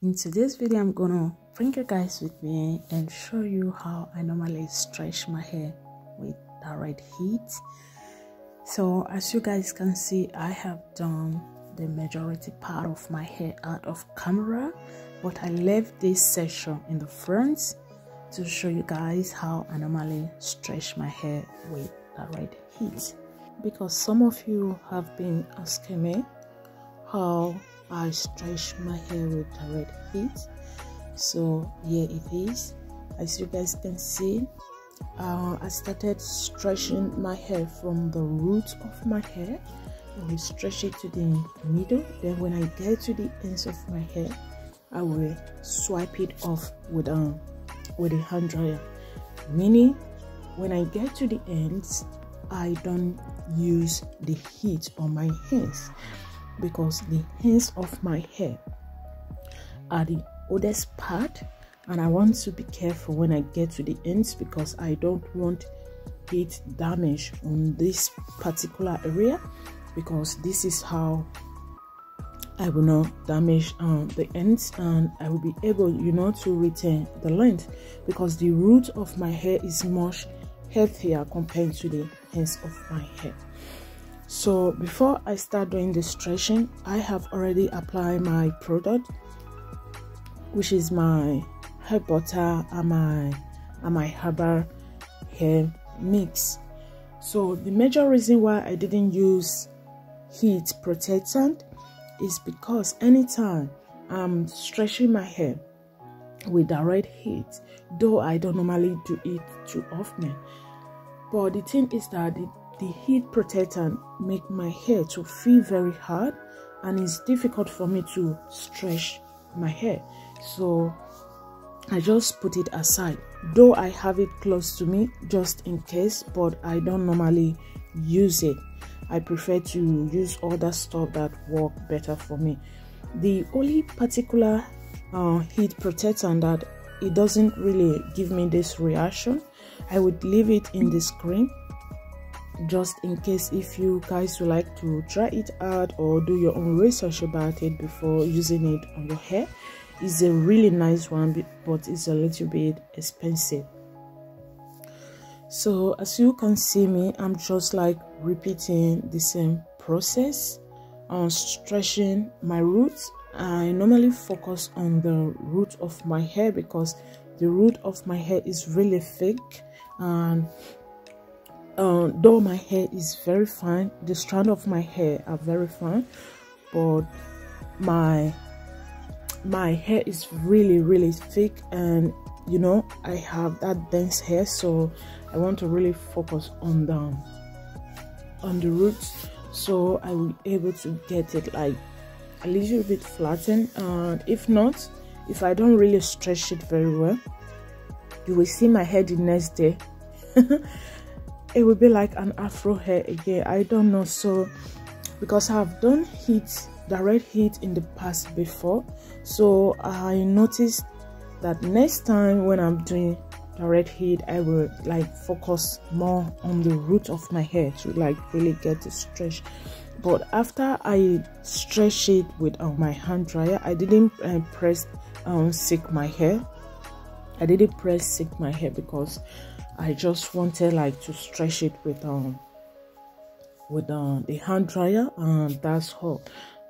In today's video, I'm gonna bring you guys with me and show you how I normally stretch my hair with direct heat. So as you guys can see, I have done the majority part of my hair out of camera, but I left this section in the front to show you guys how I normally stretch my hair with direct heat, because some of you have been asking me how I stretch my hair with direct heat. So here it is. As you guys can see, I started stretching my hair from the root of my hair. I will stretch it to the middle, then when I get to the ends of my hair, I will swipe it off with a hand dryer. Meaning when I get to the ends, I don't use the heat on my hands, because the ends of my hair are the oldest part, and I want to be careful when I get to the ends, because I don't want heat damage on this particular area, because this is how I will not damage the ends, and I will be able, to retain the length, because the root of my hair is much healthier compared to the ends of my hair. So before I start doing the stretching, I have already applied my product, which is my hair butter and my herbal hair mix. So the major reason why I didn't use heat protectant is because anytime I'm stretching my hair with direct heat, though I don't normally do it too often, but the thing is that the heat protectant make my hair to feel very hard, and it's difficult for me to stretch my hair. So I just put it aside, though I have it close to me just in case, but I don't normally use it. I prefer to use other stuff that work better for me. The only particular heat protectant that it doesn't really give me this reaction, I would leave it in the screen, just in case if you guys would like to try it out or do your own research about it before using it on your hair. It's a really nice one, but it's a little bit expensive. So as you can see me, I'm just like repeating the same process on stretching my roots. I normally focus on the root of my hair, because the root of my hair is really thick, and though my hair is very fine, the strand of my hair are very fine, but my hair is really thick, and I have that dense hair, so I want to really focus on the roots, so I will be able to get it like a little bit flattened. And if not, if I don't really stretch it very well, you will see my hair the next day. It will be like an Afro hair again. I don't know. So because I've done direct heat in the past before, so I noticed that next time when I'm doing direct heat, I will like focus more on the root of my hair to like really get the stretch. But after I stretch it with my hand dryer, I didn't press stick my hair. I didn't press stick my hair because I just wanted like to stretch it with the hand dryer, and that's all.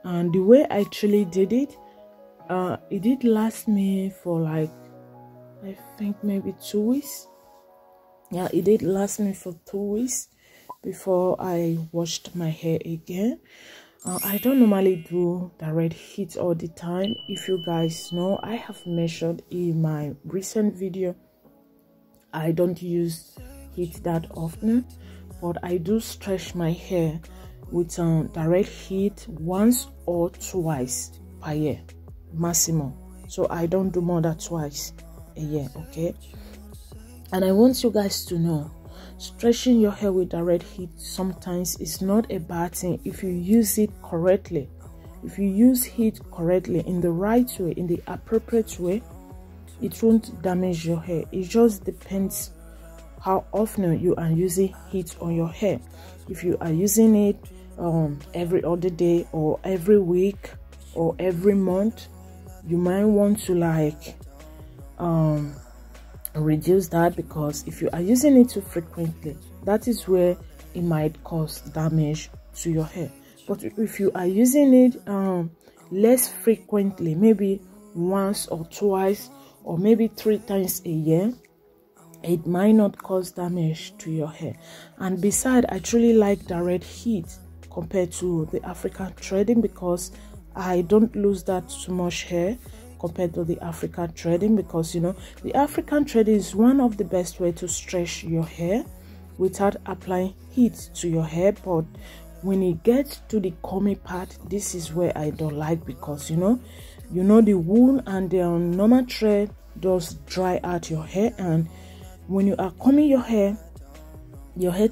And the way I actually did it, it did last me for like, I think maybe 2 weeks. Yeah, it did last me for 2 weeks before I washed my hair again. I don't normally do direct heat all the time. If you guys know, I have mentioned in my recent video, I don't use heat that often, but I do stretch my hair with direct heat once or twice per year maximum. So I don't do more than twice a year, okay? And I want you guys to know, stretching your hair with direct heat sometimes is not a bad thing if you use it correctly. If you use heat correctly, in the right way, in the appropriate way, it won't damage your hair. It just depends how often you are using heat on your hair. If you are using it every other day or every week or every month, you might want to like reduce that, because if you are using it too frequently, that is where it might cause damage to your hair. But if you are using it less frequently, maybe once or twice or maybe 3 times a year, it might not cause damage to your hair. And besides, I truly like direct heat compared to the African threading, because I don't lose that too much hair compared to the African threading, because you know the African threading is one of the best way to stretch your hair without applying heat to your hair. But when it gets to the combing part, this is where I don't like, because you know the wool and the normal thread does dry out your hair, and when you are combing your hair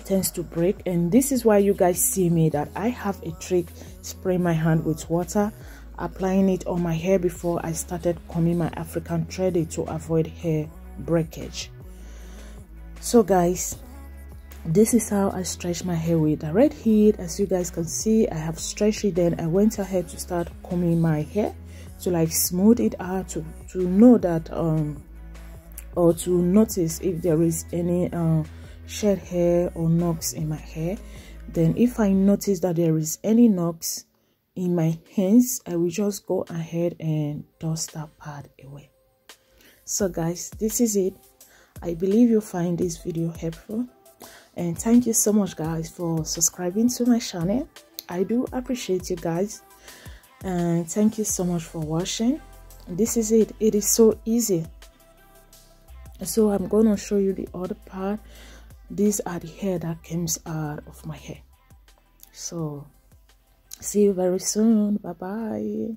tends to break. And this is why you guys see me that I have a trick: spray my hand with water, applying it on my hair before I started combing my African threading to avoid hair breakage. So guys, this is how I stretch my hair with direct heat. As you guys can see, I have stretched it, then I went ahead to start combing my hair to like smooth it out, to know that or to notice if there is any shed hair or knocks in my hair. Then if I notice that there is any knocks in my hands, I will just go ahead and dust that part away. So guys, this is it. I believe you'll find this video helpful, and thank you so much guys for subscribing to my channel. I do appreciate you guys, and thank you so much for watching. This is it. It is so easy. So I'm gonna show you the other part. These are the hair that comes out of my hair. So see you very soon. Bye bye.